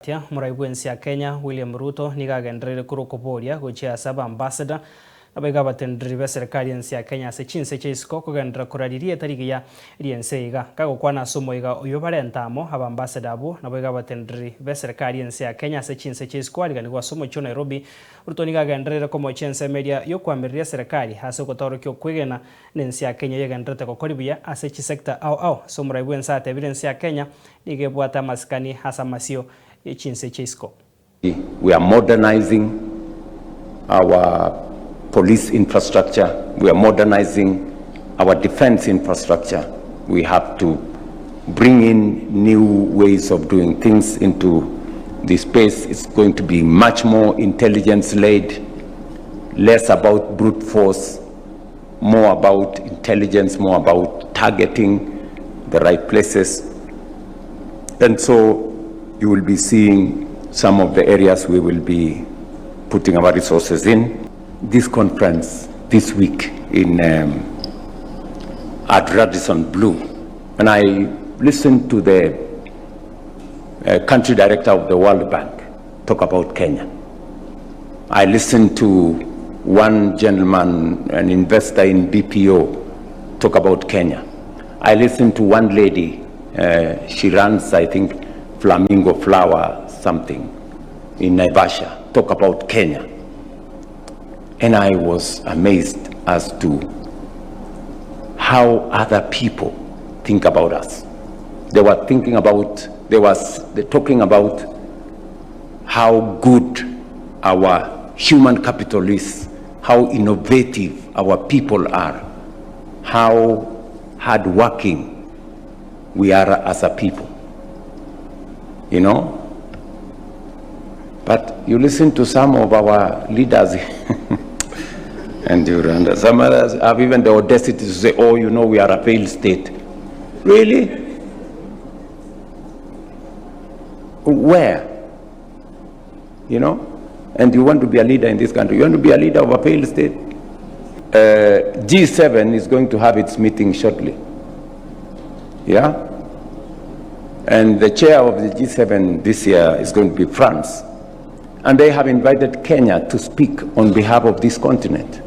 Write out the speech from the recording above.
BW'ENSE ya Kenya William RUTO nigagenderere kurokoboria gochia ABAMBASADA nabaiga batenderi be serikali ense ya Kenya ase chinse cha Isiko kugendera koraririe tariki ya riense iga kagokwana somo iga oyo barentamo ABAMBASADA abo nabaiga batenderi be serikali ense ya Kenya ase chinse cha Isiko aliganirwa somo cho Nairobi RUTO nigagenderere komo chense media yo kwambiriria serikali ase gotorokia kwigena nense ya Kenya yegenderete gokora buya ase chisekta ao somo BW'ENSE atebire ense ya Kenya nigebwata maskani hasa masio. We are modernizing our police infrastructure. We are modernizing our defense infrastructure. We have to bring in new ways of doing things into this space. It's going to be much more intelligence-led, less about brute force, more about intelligence, more about targeting the right places. And so you will be seeing some of the areas we will be putting our resources in. This conference this week at Radisson Blu, and I listened to the country director of the World Bank talk about Kenya. I listened to one gentleman, an investor in BPO, talk about Kenya. I listened to one lady, she runs, I think, Flamingo Flower something in Naivasha, talk about Kenya. And I was amazed as to how other people think about us. They were talking about how good our human capital is, how innovative our people are, how hardworking we are as a people. You know, but you listen to some of our leaders and some others have even the audacity to say, oh, you know, we are a failed state. Really? Where? You know? And you want to be a leader in this country. You want to be a leader of a failed state? G7 is going to have its meeting shortly. Yeah? And the chair of the G7 this year is going to be France. And they have invited Kenya to speak on behalf of this continent.